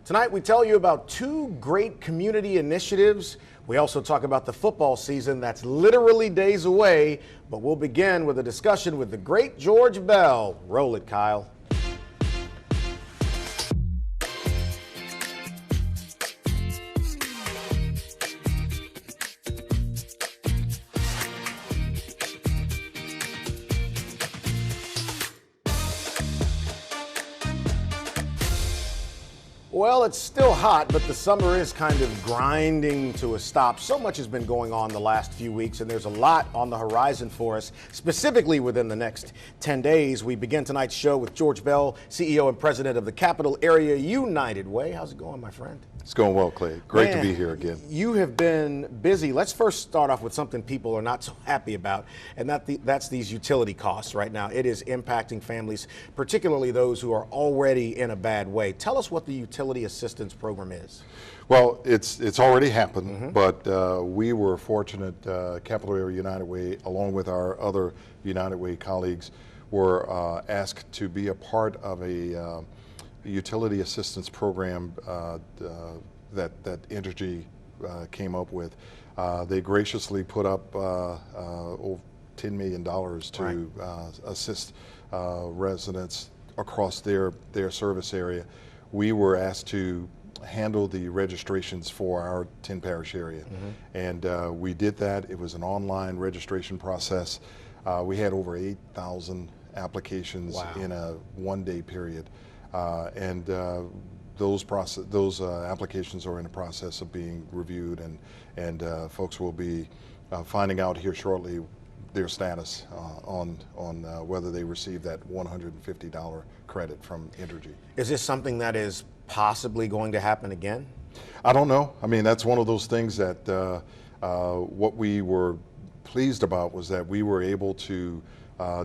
Tonight we tell you about two great community initiatives. We also talk about the football season that's literally days away, but we'll begin with a discussion with the great George Bell. Roll it, Kyle. Well, it's still hot, but the summer is kind of grinding to a stop. So much has been going on the last few weeks, and there's a lot on the horizon for us, specifically within the next 10 days. We begin tonight's show with George Bell, CEO and president of the Capital Area United Way. How's it going, my friend? It's going well, Clay. Great to be here again. You have been busy. Let's first start off with something people are not so happy about, and that's these utility costs right now. It is impacting families, particularly those who are already in a bad way. Tell us what the utility assistance program is. Well, it's already happened, but we were fortunate, Capital Area United Way, along with our other United Way colleagues, were asked to be a part of a utility assistance program that Entergy came up with. They graciously put up over $10 million to assist residents across their service area. We were asked to handle the registrations for our 10 parish area, and we did that. It was an online registration process. We had over 8,000 applications in a one-day period. And those applications are in the process of being reviewed, and folks will be finding out here shortly their status on whether they receive that $150 credit from Entergy. Is this something that is possibly going to happen again? I don't know. I mean, that's one of those things that what we were pleased about was that we were able to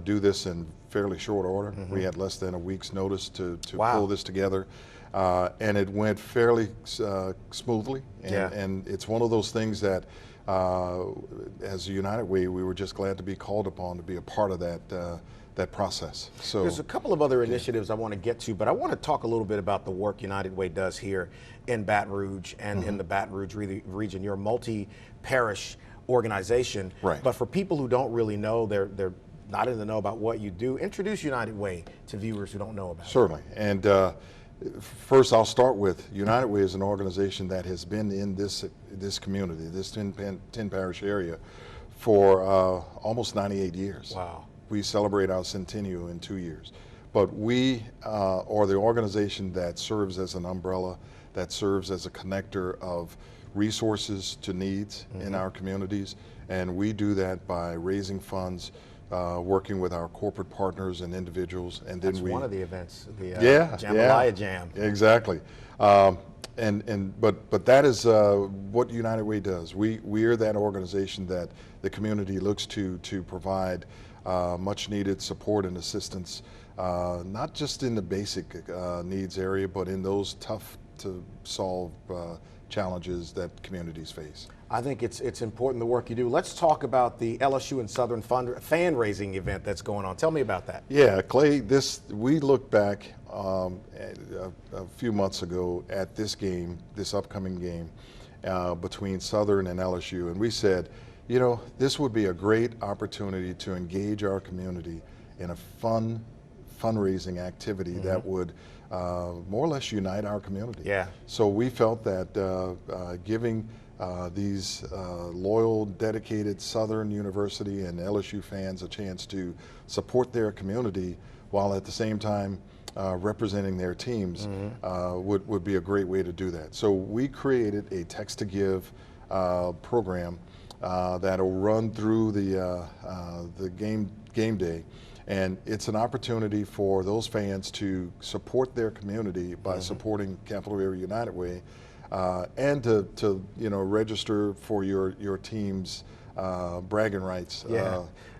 do this in fairly short order. We had less than a week's notice to pull this together, and it went fairly smoothly. And it's one of those things that, as a United Way, we were just glad to be called upon to be a part of that process. So there's a couple of other initiatives I want to get to, but I want to talk a little bit about the work United Way does here in Baton Rouge and in the Baton Rouge region. You're a multi-parish organization, but for people who don't really know, they're not in the know about what you do. Introduce United Way to viewers who don't know about it. Certainly. And first, I'll start with United Way is an organization that has been in this community, this 10 parish area, for almost 98 years. Wow. We celebrate our centennial in 2 years. But we are the organization that serves as an umbrella, that serves as a connector of resources to needs in our communities. And we do that by raising funds, working with our corporate partners and individuals, and then that's one of the events, the Jambalaya Jam. Exactly, but that is what United Way does. We are that organization that the community looks to provide much needed support and assistance, not just in the basic needs area, but in those tough to solve challenges that communities face. I think it's important, the work you do. Let's talk about the LSU and Southern fan-raising event that's going on. Tell me about that. Yeah, Clay, we looked back a few months ago at this upcoming game between Southern and LSU, and we said, you know, this would be a great opportunity to engage our community in a fundraising activity that would more or less unite our community. Yeah. So we felt that giving these loyal, dedicated Southern University and LSU fans a chance to support their community while at the same time representing their teams would be a great way to do that. So we created a Text to Give program that'll run through the game day. And it's an opportunity for those fans to support their community by supporting Capital Area United Way, and to register for your team's bragging rights.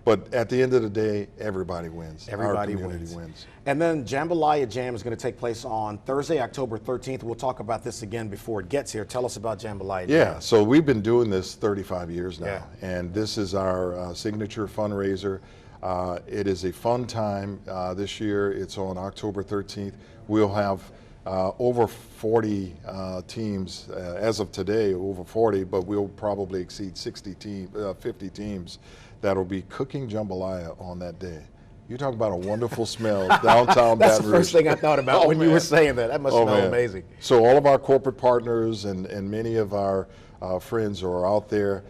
But at the end of the day, everybody wins. Everybody Our community wins. And then Jambalaya Jam is going to take place on Thursday, October 13th. We'll talk about this again before it gets here. Tell us about Jambalaya Jam. Yeah, so we've been doing this 35 years now, and this is our signature fundraiser. It is a fun time this year. It's on October 13th. We'll have over 40 teams as of today, over 40, but we'll probably exceed 50 teams that will be cooking jambalaya on that day. You talk about a wonderful smell downtown That's Baton the first Rouge. thing I thought about when you were saying that. That must smell amazing. So all of our corporate partners and many of our friends are out there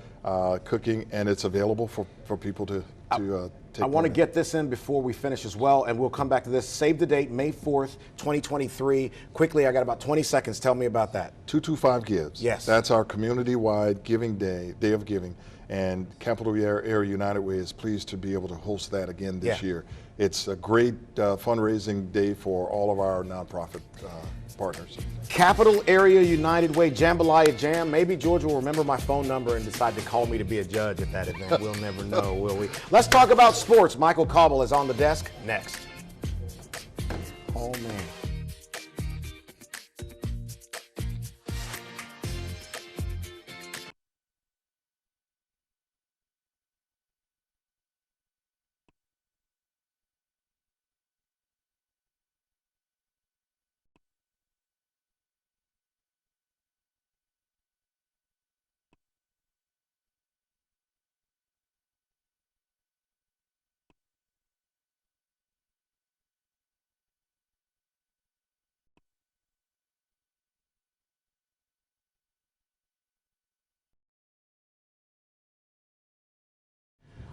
cooking, and it's available for people to take I want to part in. get this in before we finish as well, and we'll come back to this. Save the date, May 4th, 2023. Quickly, I got about 20 seconds. Tell me about that. 225 Gives. Yes. That's our community-wide giving day of giving. And Capital Area United Way is pleased to be able to host that again this year. It's a great fundraising day for all of our nonprofit partners. Capital Area United Way Jambalaya Jam. Maybe George will remember my phone number and decide to call me to be a judge at that event. We'll never know, will we? Let's talk about sports. Michael Cauble is on the desk next. Oh, man.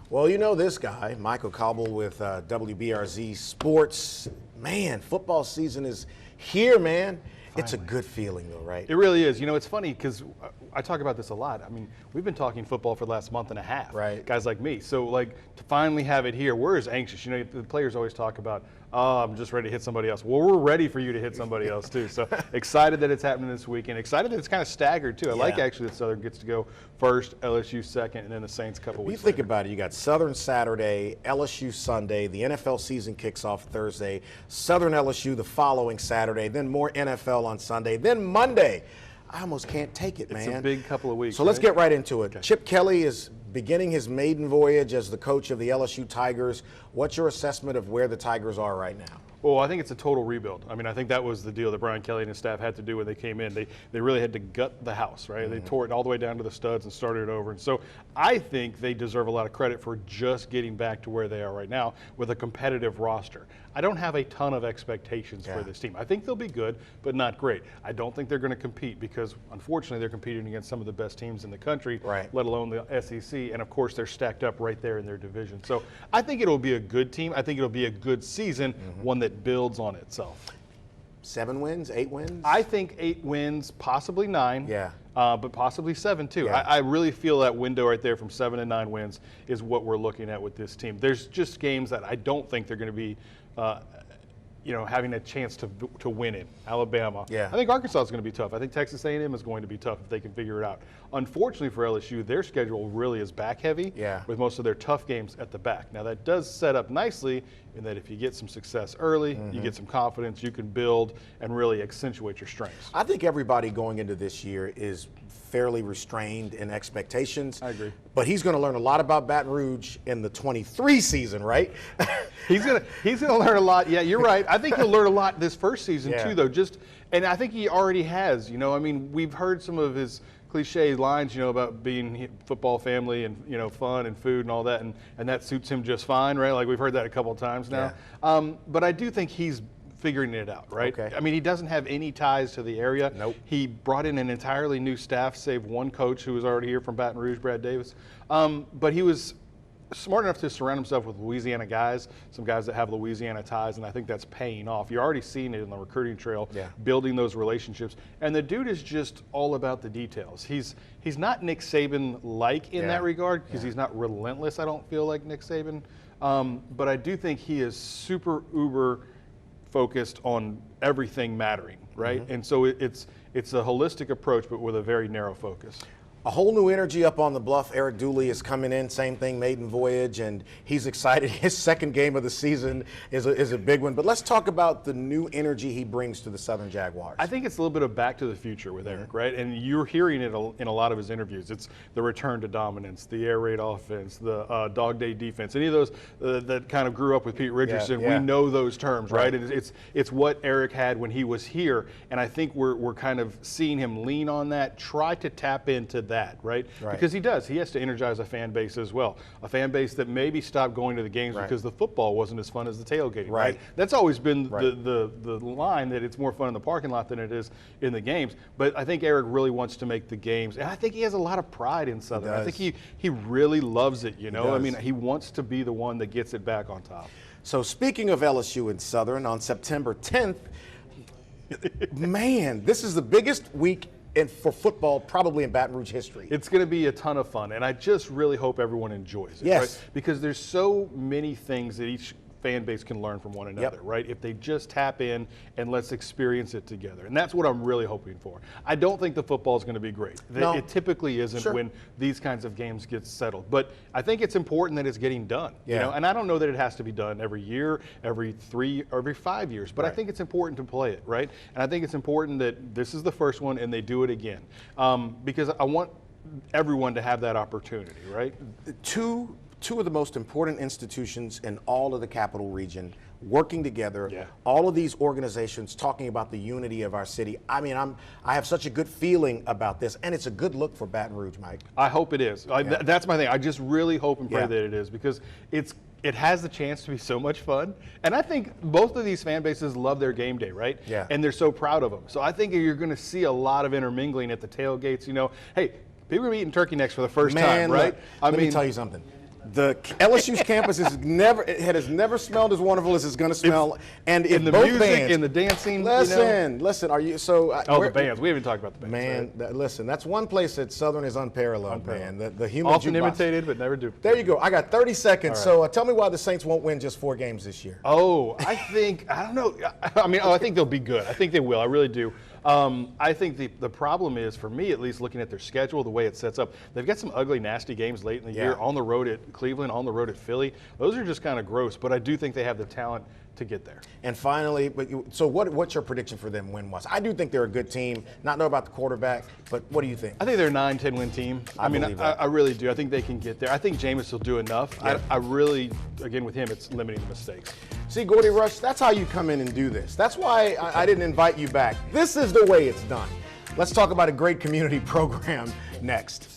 Well, you know this guy, Michael Cauble with WBRZ Sports. Man, football season is here, man. Finally. It's a good feeling, though, right? It really is. You know, it's funny because I talk about this a lot. I mean, we've been talking football for the last month and a half, right? Guys like me. So, like, to finally have it here, we're as anxious. You know, the players always talk about, oh, I'm just ready to hit somebody else. Well, we're ready for you to hit somebody else, too. So excited that it's happening this weekend. Excited that it's kind of staggered, too. I like, actually, that Southern gets to go first, LSU second, and then the Saints a couple weeks later. You think about it. You got Southern Saturday, LSU Sunday. The NFL season kicks off Thursday. Southern LSU the following Saturday. Then more NFL on Sunday. Then Monday. I almost can't take it, man. It's a big couple of weeks. So let's get right into it. Okay. Chip Kelly is beginning his maiden voyage as the coach of the LSU Tigers. What's your assessment of where the Tigers are right now? Well, I think it's a total rebuild. I mean, I think that was the deal that Brian Kelly and his staff had to do when they came in. They really had to gut the house, right? They tore it all the way down to the studs and started it over. And so I think they deserve a lot of credit for just getting back to where they are right now with a competitive roster. I don't have a ton of expectations for this team. I think they'll be good, but not great. I don't think they're going to compete because, unfortunately, they're competing against some of the best teams in the country, let alone the SEC. And, of course, they're stacked up right there in their division. So I think it'll be a good team. I think it'll be a good season, one that builds on itself. 7 wins, 8 wins? I think 8 wins, possibly 9. Yeah. But possibly 7 too. Yeah. I really feel that window right there from 7 to 9 wins is what we're looking at with this team. There's just games that I don't think they're going to be, having a chance to win in. Alabama. Yeah. I think Arkansas is going to be tough. I think Texas A&M is going to be tough if they can figure it out. Unfortunately for LSU, their schedule really is back heavy with most of their tough games at the back. Now that does set up nicely in that if you get some success early, you get some confidence, you can build and really accentuate your strengths. I think everybody going into this year is fairly restrained in expectations. I agree. But he's going to learn a lot about Baton Rouge in the 23 season, right? He's gonna learn a lot. Yeah, you're right. I think he'll learn a lot this first season too, though. And I think he already has. You know, I mean, we've heard some of his cliche lines, about being football family and fun and food and all that, and that suits him just fine, right? Like we've heard that a couple of times now. Yeah. But I do think he's figuring it out, right? Okay. I mean, he doesn't have any ties to the area. Nope. He brought in an entirely new staff, save one coach who was already here from Baton Rouge, Brad Davis. But he was smart enough to surround himself with Louisiana guys, some guys that have Louisiana ties, and I think that's paying off. You're already seeing it in the recruiting trail, building those relationships. And the dude is just all about the details. He's not Nick Saban-like in that regard because he's not relentless, I don't feel like Nick Saban. But I do think he is super uber focused on everything mattering, right? And so it's a holistic approach, but with a very narrow focus. A whole new energy up on the bluff. Eric Dooley is coming in, same thing, maiden voyage, and he's excited. His second game of the season is a big one. But let's talk about the new energy he brings to the Southern Jaguars. I think it's a little bit of back to the future with Eric, right? And you're hearing it in a lot of his interviews. It's the return to dominance, the air raid offense, the dog day defense. Any of those that kind of grew up with Pete Richardson, we know those terms, right? And it's what Eric had when he was here, and I think we're kind of seeing him lean on that, try to tap into that, right? Because he does. He has to energize a fan base as well, a fan base that maybe stopped going to the games because the football wasn't as fun as the tailgating, right? That's always been the line, that it's more fun in the parking lot than it is in the games. But I think Eric really wants to make the games, and I think he has a lot of pride in Southern. I think he really loves it, you know? I mean, he wants to be the one that gets it back on top. So speaking of LSU and Southern, on September 10th, man, this is the biggest week for football probably in Baton Rouge history. It's going to be a ton of fun, and I just really hope everyone enjoys it. Right? Because there's so many things that each fan base can learn from one another, right? If they just tap in and let's experience it together. And that's what I'm really hoping for. I don't think the football is going to be great. It typically isn't when these kinds of games get settled. But I think it's important that it's getting done. You know? And I don't know that it has to be done every year, every 3 or every 5 years, but I think it's important to play it, right? And I think it's important that this is the first one and they do it again. Because I want everyone to have that opportunity, right? Two of the most important institutions in all of the Capital Region working together, all of these organizations talking about the unity of our city. I mean, I have such a good feeling about this, and it's a good look for Baton Rouge, Mike. I hope it is. That's my thing. I just really hope and pray that it is, because it has the chance to be so much fun. And I think both of these fan bases love their game day, right? Yeah. And they're so proud of them. So I think you're going to see a lot a intermingling at the tailgates. You know, hey, people are eating turkey necks for the first time, right? Let me tell you something. The LSU's campus has never smelled as wonderful as it's going to smell. And in the both music, bands, in the dancing. Listen. Are you so? The bands. We haven't talked about the bands. Man, listen. That's one place that Southern is unparalleled, man. The human often jukebox. Imitated, but never duplicated. There you go. I got 30 seconds. Right. So tell me why the Saints won't win just 4 games this year. Oh, I don't know. I think they'll be good. I think they will. I really do. I think the problem is, for me at least, looking at their schedule, the way it sets up, they've got some ugly, nasty games late in the year, on the road at Cleveland, on the road at Philly. Those are just kind of gross, but I do think they have the talent to get there. And finally, so what's your prediction for them win-wise? I do think they're a good team. Not know about the quarterback, but what do you think? I think they're a 9-10 win team. I really do. I think they can get there. I think Jameis will do enough. Yeah. I really, again, with him, it's limiting the mistakes. See, Gordy Rush, that's how you come in and do this. That's why I didn't invite you back. This is the way it's done. Let's talk about a great community program next.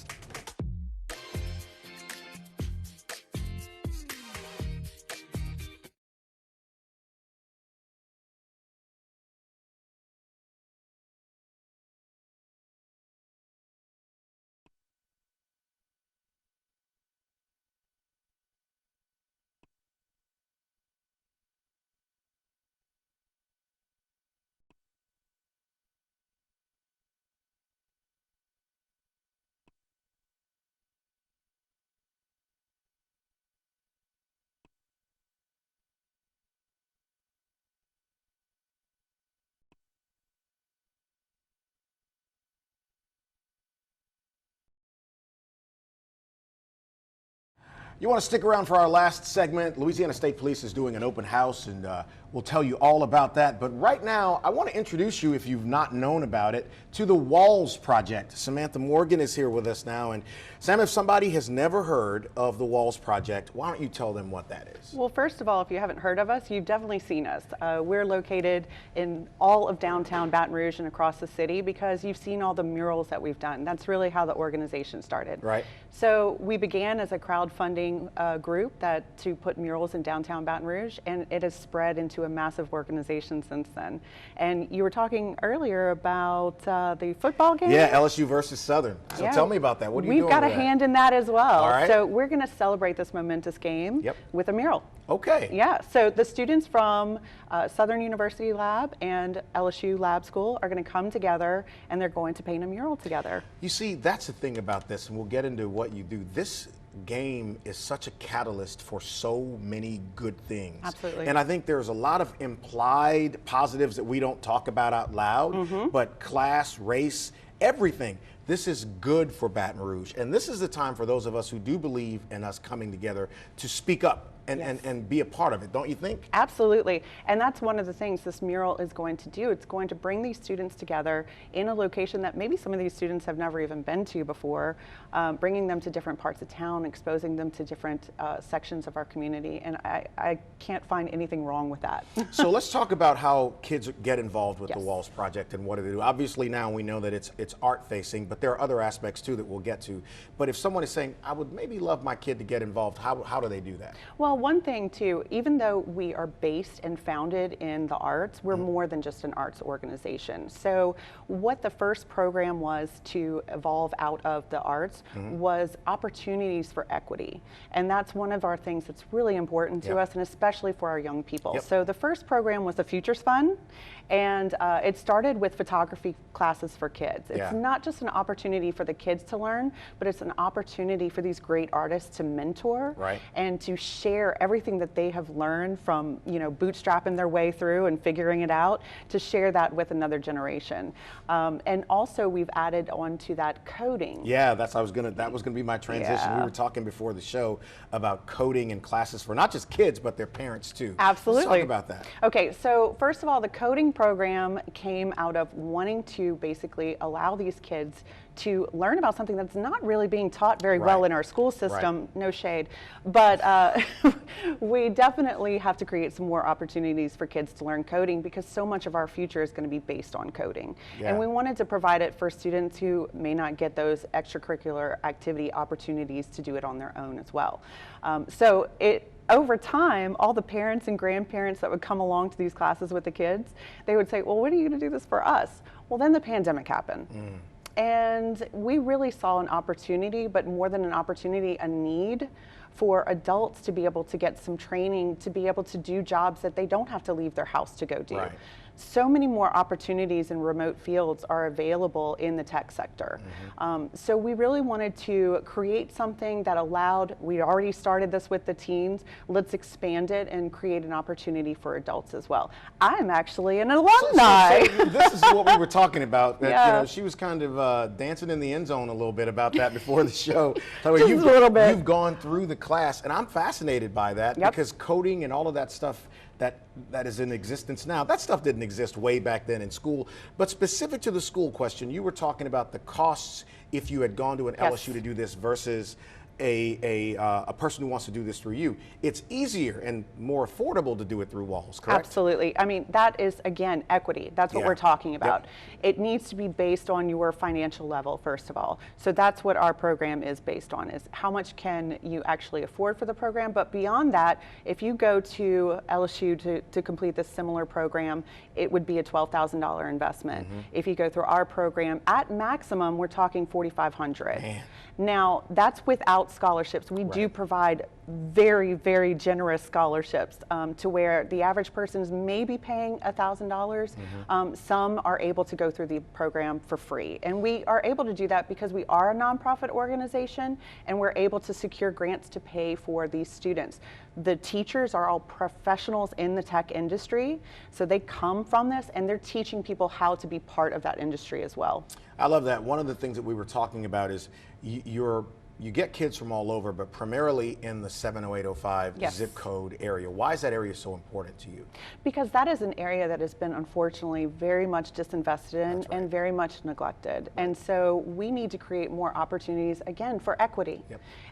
You want to stick around for our last segment? Louisiana State Police is doing an open house, and we'll tell you all about that. But right now, I want to introduce you, if you've not known about it, to the Walls Project. Samantha Morgan is here with us now. And Sam, if somebody has never heard of the Walls Project, why don't you tell them what that is? Well, first of all, if you haven't heard of us, you've definitely seen us. We're located in all of downtown Baton Rouge and across the city because you've seen all the murals that we've done. That's really how the organization started. Right. So we began as a crowdfunding group to put murals in downtown Baton Rouge, and it has spread into a massive organization since then. And you were talking earlier about the football game. Yeah, LSU versus Southern. So tell me about that. What are you doing? We've got a hand in that as well. All right. So we're going to celebrate this momentous game with a mural. Okay. Yeah, so the students from Southern University Lab and LSU Lab School are going to come together, and they're going to paint a mural together. You see, that's the thing about this, and we'll get into what you do. This game is such a catalyst for so many good things. Absolutely. And I think there's a lot of implied positives that we don't talk about out loud, but class, race, everything. this is good for Baton Rouge. And this is the time for those of us who do believe in us coming together to speak up and be a part of it, don't you think? Absolutely. And that's one of the things this mural is going to do. It's going to bring these students together in a location that maybe some of these students have never even been to before, bringing them to different parts of town, exposing them to different sections of our community. And I can't find anything wrong with that. So let's talk about how kids get involved with the Walls Project and what do they do. Obviously now we know that it's art facing, but there are other aspects too that we'll get to. But if someone is saying, I would maybe love my kid to get involved, how do they do that? Well, one thing too, even though we are based and founded in the arts, we're more than just an arts organization. So what the first program was to evolve out of the arts was opportunities for equity. And that's one of our things that's really important to us, and especially for our young people. So the first program was the Futures Fund, and it started with photography classes for kids. It's not just an opportunity for the kids to learn, but it's an opportunity for these great artists to mentor and to share everything that they have learned from, you know, bootstrapping their way through and figuring it out, to share that with another generation. And also we've added on to that coding. Yeah, that was gonna be my transition. We were talking before the show about coding and classes for not just kids, but their parents too. Absolutely. Let's talk about that. Okay, so first of all, the coding program came out of wanting to basically allow these kids to learn about something that's not really being taught very well in our school system, no shade, but we definitely have to create some more opportunities for kids to learn coding, because so much of our future is going to be based on coding. And we wanted to provide it for students who may not get those extracurricular activity opportunities to do it on their own as well. Over time, all the parents and grandparents that would come along to these classes with the kids, they would say, well, when are you going to do this for us? Well, then the pandemic happened. And we really saw an opportunity, but more than an opportunity, a need for adults to be able to get some training, to be able to do jobs that they don't have to leave their house to go do. So many more opportunities in remote fields are available in the tech sector. So we really wanted to create something that allowed, we already started this with the teens, let's expand it and create an opportunity for adults as well. I'm actually an alumni. So this is what we were talking about. That, you know, she was kind of dancing in the end zone a little bit about that before the show. So Just a little bit. You've gone through the class, and I'm fascinated by that because coding and all of that stuff that is in existence now, that stuff didn't exist way back then in school. But specific to the school question, you were talking about the costs if you had gone to an LSU to do this versus a person who wants to do this through you. It's easier and more affordable to do it through Walls, correct? Absolutely. I mean, that is, again, equity. That's what we're talking about. It needs to be based on your financial level, first of all. So that's what our program is based on, is how much can you actually afford for the program. But beyond that, if you go to LSU to complete this similar program, it would be a $12,000 investment. If you go through our program, at maximum, we're talking $4,500. Now, that's without scholarships. We do provide very, very generous scholarships to where the average person is maybe paying $1,000. Some are able to go through the program for free. And we are able to do that because we are a nonprofit organization and we're able to secure grants to pay for these students. The teachers are all professionals in the tech industry, so they come from this and they're teaching people how to be part of that industry as well. I love that. One of the things that we were talking about is you get kids from all over, but primarily in the 70805 zip code area. Why is that area so important to you? Because that is an area that has been unfortunately very much disinvested in and very much neglected. And so we need to create more opportunities, again, for equity.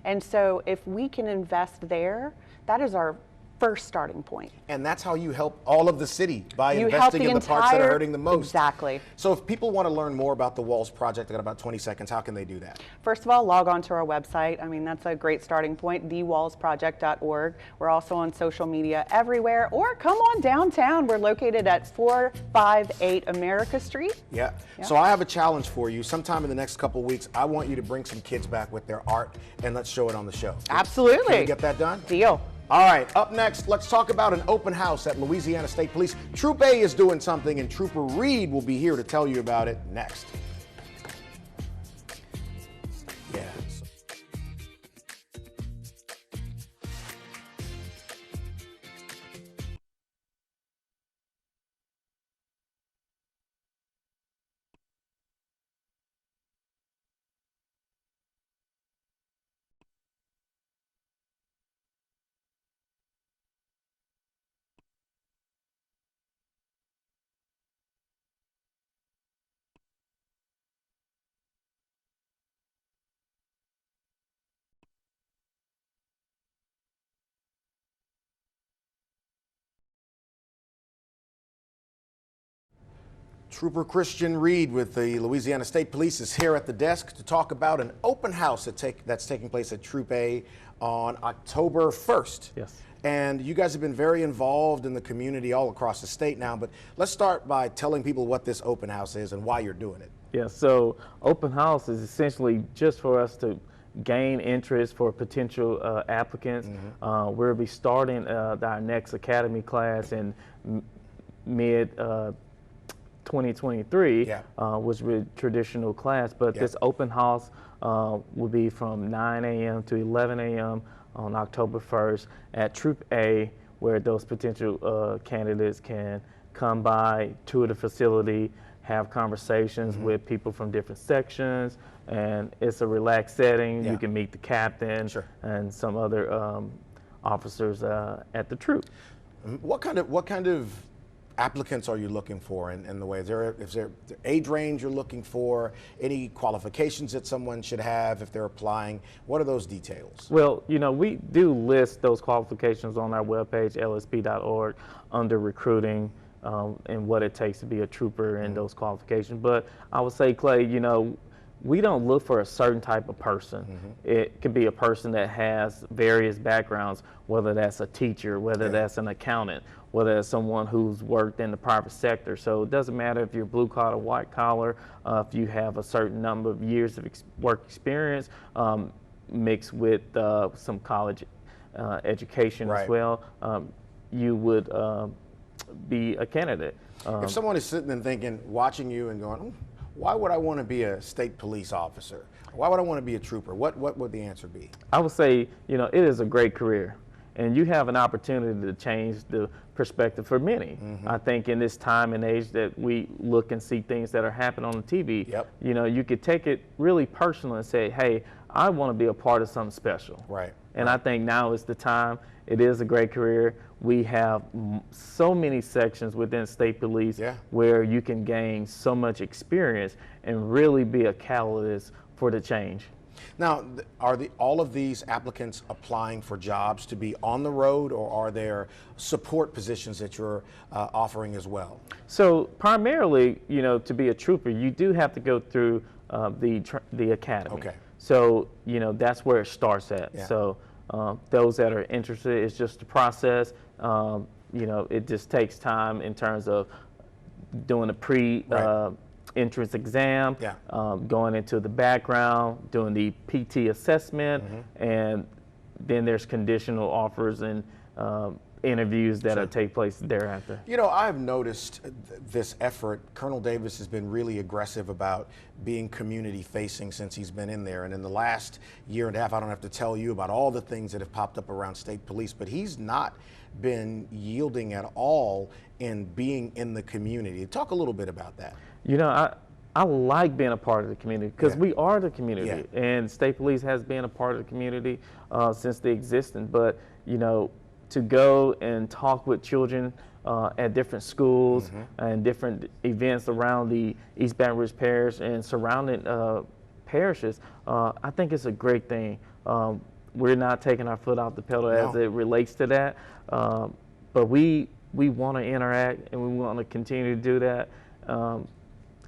And so if we can invest there, that is our first starting point. And that's how you help all of the city by investing in the parts that are hurting the most. Exactly. So if people want to learn more about the Walls Project, I got about 20 seconds, how can they do that? First of all, log on to our website. I mean, that's a great starting point, thewallsproject.org. We're also on social media everywhere, or come on downtown. We're located at 458 America Street. So I have a challenge for you. Sometime in the next couple of weeks, I want you to bring some kids back with their art and let's show it on the show. Absolutely. Can we get that done? Deal. All right, up next, let's talk about an open house at Louisiana State Police. Troop A is doing something, and Trooper Reed will be here to tell you about it next. Trooper Christian Reed with the Louisiana State Police is here at the desk to talk about an open house that's taking place at Troop A on October 1st. Yes. And you guys have been very involved in the community all across the state now, but let's start by telling people what this open house is and why you're doing it. Yeah, so open house is essentially just for us to gain interest for potential applicants. We'll be starting our next academy class in mid 2023, which will be traditional class, but this open house will be from 9 a.m. to 11 a.m. on October 1st at Troop A, where those potential candidates can come by, tour the facility, have conversations with people from different sections, and it's a relaxed setting. You can meet the captain and some other officers at the troop. What kind of applicants are you looking for in the way? Is there age range you're looking for? Any qualifications that someone should have if they're applying? What are those details? Well, you know, we do list those qualifications on our webpage, lsp.org, under recruiting and what it takes to be a trooper and those qualifications. But I would say, Clay, you know, we don't look for a certain type of person. It could be a person that has various backgrounds, whether that's a teacher, whether that's an accountant, whether it's someone who's worked in the private sector. So it doesn't matter if you're blue collar, white collar, if you have a certain number of years of work experience mixed with some college education as well, you would be a candidate. If someone is sitting and thinking, watching you and going, why would I want to be a state police officer? Why would I want to be a trooper? What would the answer be? I would say, you know, it is a great career, and you have an opportunity to change the perspective for many. I think in this time and age that we look and see things that are happening on the TV, you know, you could take it really personal and say, hey, I want to be a part of something special. And I think now is the time. It is a great career. We have so many sections within state police where you can gain so much experience and really be a catalyst for the change. Now, are all of these applicants applying for jobs to be on the road, or are there support positions that you're offering as well? So primarily, you know, to be a trooper, you do have to go through the academy. So, you know, that's where it starts at. So those that are interested, it's just a process. You know, it just takes time in terms of doing a entrance exam, going into the background, doing the PT assessment, and then there's conditional offers and interviews that take place thereafter. You know, I've noticed this effort. Colonel Davis has been really aggressive about being community facing since he's been in there. And in the last year and a half, I don't have to tell you about all the things that have popped up around state police, but he's not been yielding at all in being in the community. Talk a little bit about that. You know, I like being a part of the community because we are the community, and state police has been a part of the community since they existed. But, you know, to go and talk with children at different schools and different events around the East Baton Rouge Parish and surrounding parishes, I think it's a great thing. We're not taking our foot off the pedal as it relates to that, but we want to interact and we want to continue to do that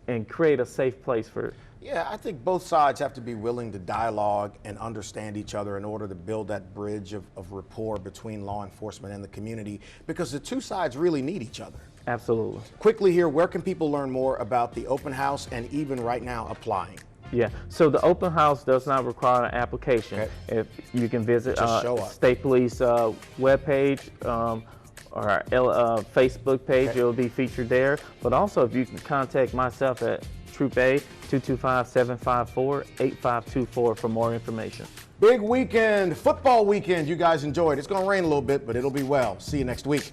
and create a safe place for. Yeah, I think both sides have to be willing to dialogue and understand each other in order to build that bridge of rapport between law enforcement and the community, because the two sides really need each other. Absolutely. Quickly here, where can people learn more about the open house and even right now applying? Yeah, so the open house does not require an application. If you can visit State Police webpage or our Facebook page, it'll be featured there. But also, if you can contact myself at Troop A 225-754-8524 for more information. Big weekend, football weekend. You guys enjoyed. It's going to rain a little bit, but it'll be well. See you next week.